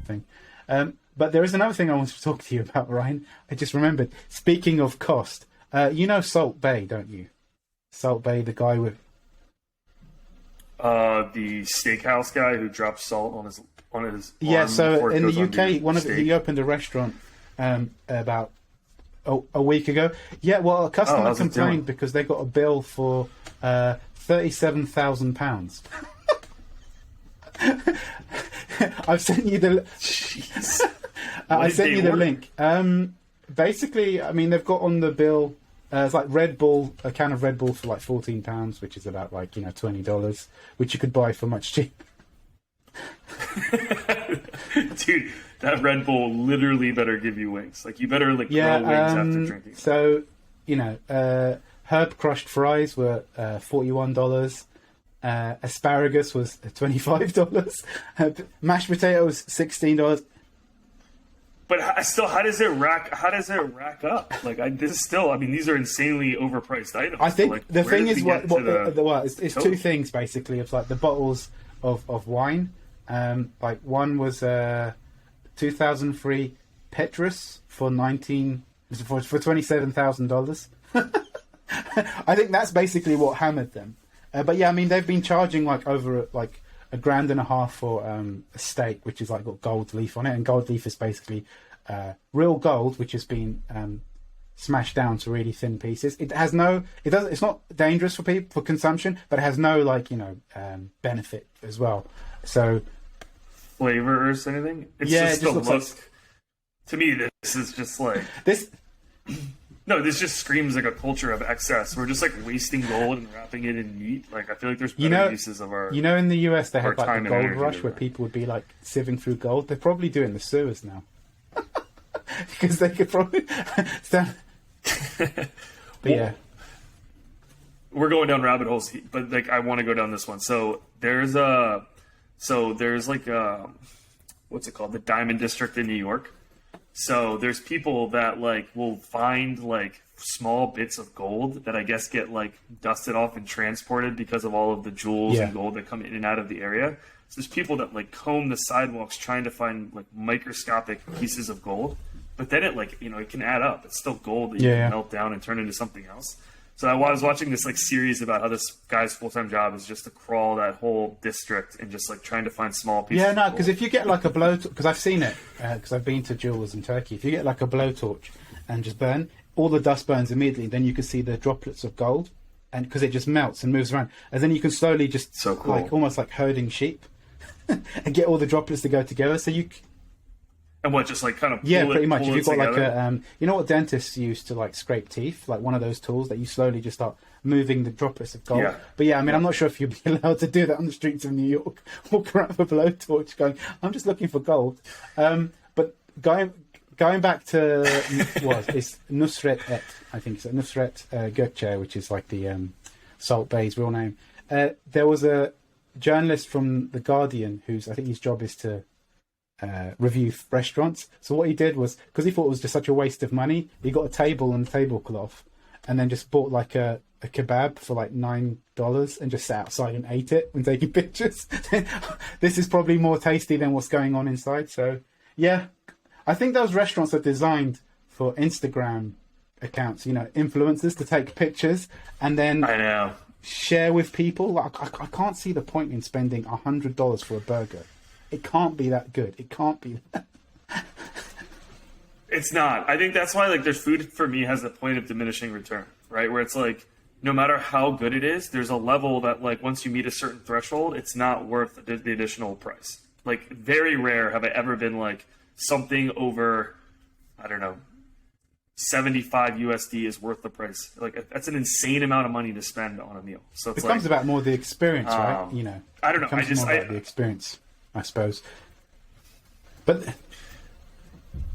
thing. But there is another thing I wanted to talk to you about, Ryan. I just remembered. Speaking of cost, you know Salt Bay, don't you? Salt Bay, the guy with the steakhouse guy who drops salt on his yeah. So in the UK, he opened a restaurant about a week ago. Yeah, well, a customer complained because they got a bill for £37,000. I've sent you the. Jeez. I sent you the link. Basically, I mean, they've got on the bill. It's like Red Bull, a can of Red Bull for like £14, which is about like $20, which you could buy for much cheaper. Dude, that Red Bull literally better give you wings. Like you better grow wings after drinking. So herb crushed fries were $41. Asparagus was $25. Mashed potatoes $16. But still, how does it rack up? These are insanely overpriced items. I think the thing is it's two things basically. It's like the bottles of wine. Like one was 2003 Petrus for $27,000. I think that's basically what hammered them. But yeah, I mean they've been charging like over like $1,500 for a steak, which is like got gold leaf on it, and gold leaf is basically real gold, which has been smashed down to really thin pieces. It's not dangerous for people for consumption, but it has no benefit as well. So flavor or anything? It's just the look. To me, this is just like this. No, this just screams like a culture of excess. We're just like wasting gold and wrapping it in meat. Like I feel like there's better uses of our. In the US they had like the gold rush where people would be like sieving through gold. They're probably doing the sewers now because they could probably. Yeah, we're going down rabbit holes, but like I want to go down this one. So there's what's it called? The Diamond District in New York. So there's people that like will find like small bits of gold that I guess get like dusted off and transported because of all of the jewels and gold that come in and out of the area. So there's people that like comb the sidewalks trying to find like microscopic pieces of gold, but then it like it can add up. It's still gold that you can melt down and turn into something else. So I was watching this like series about how this guy's full-time job is just to crawl that whole district and just like trying to find small pieces. Yeah, no, because if you get like a blowtorch, because I've seen it, because I've been to jewels in Turkey. If you get like a blowtorch and just burn, all the dust burns immediately. Then you can see the droplets of gold, and because it just melts and moves around, and then you can slowly just like almost like herding sheep, and get all the droplets to go together. So you. And what, just like kind of pretty much. If you've got like a, what dentists use to like scrape teeth, like one of those tools that you slowly just start moving the droplets of gold. Yeah. But yeah, I mean, I'm not sure if you'd be allowed to do that on the streets of New York. Walk around with a blowtorch, going, "I'm just looking for gold." But going back to it's Nusret Et, I think it's Nusret Gökçe, which is like the Salt Bay's real name. There was a journalist from The Guardian I think his job is to review restaurants. So what he did was, because he thought it was just such a waste of money, he got a table and a tablecloth and then just bought like a kebab for like $9 and just sat outside and ate it and taking pictures. This is probably more tasty than what's going on inside. So yeah, I think those restaurants are designed for Instagram accounts, influencers to take pictures and then share with people. Like, I can't see the point in spending $100 for a burger. It can't be that good. It can't be that. It's not. I think that's why like there's food for me has a point of diminishing return, right? Where it's like no matter how good it is, there's a level that like once you meet a certain threshold, it's not worth the additional price. Like very rare have I ever been like something over, I don't know, 75 USD is worth the price. Like that's an insane amount of money to spend on a meal. So it becomes about more the experience, right? I don't know. I just more about the experience, I suppose. But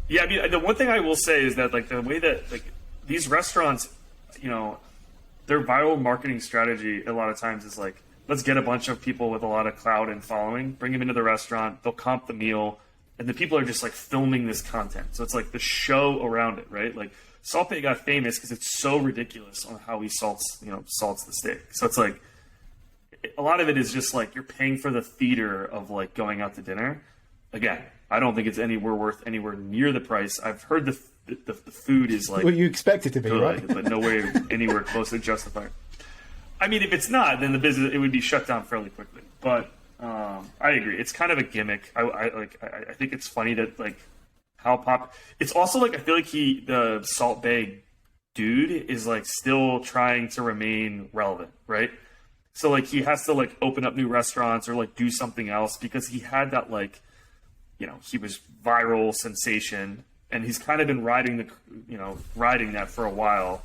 yeah, I mean, the one thing I will say is that like the way that like these restaurants, their viral marketing strategy a lot of times is like, let's get a bunch of people with a lot of clout and following, bring them into the restaurant, they'll comp the meal, and the people are just like filming this content. So it's like the show around it, right? Like Salt Bae got famous because it's so ridiculous on how he salts the steak. So it's like a lot of it is just like you're paying for the theater of like going out to dinner. again, I don't think it's anywhere near the price. I've heard the food is like, well, you expect it to be, good, right? but nowhere anywhere close to justified. I mean, if it's not, then the business, it would be shut down fairly quickly. But I agree, it's kind of a gimmick. I think it's funny that like how it's also like I feel like the Salt Bae dude is like still trying to remain relevant, right? So like he has to like open up new restaurants or like do something else because he had that like, you know, he was viral sensation and he's kind of been riding that for a while.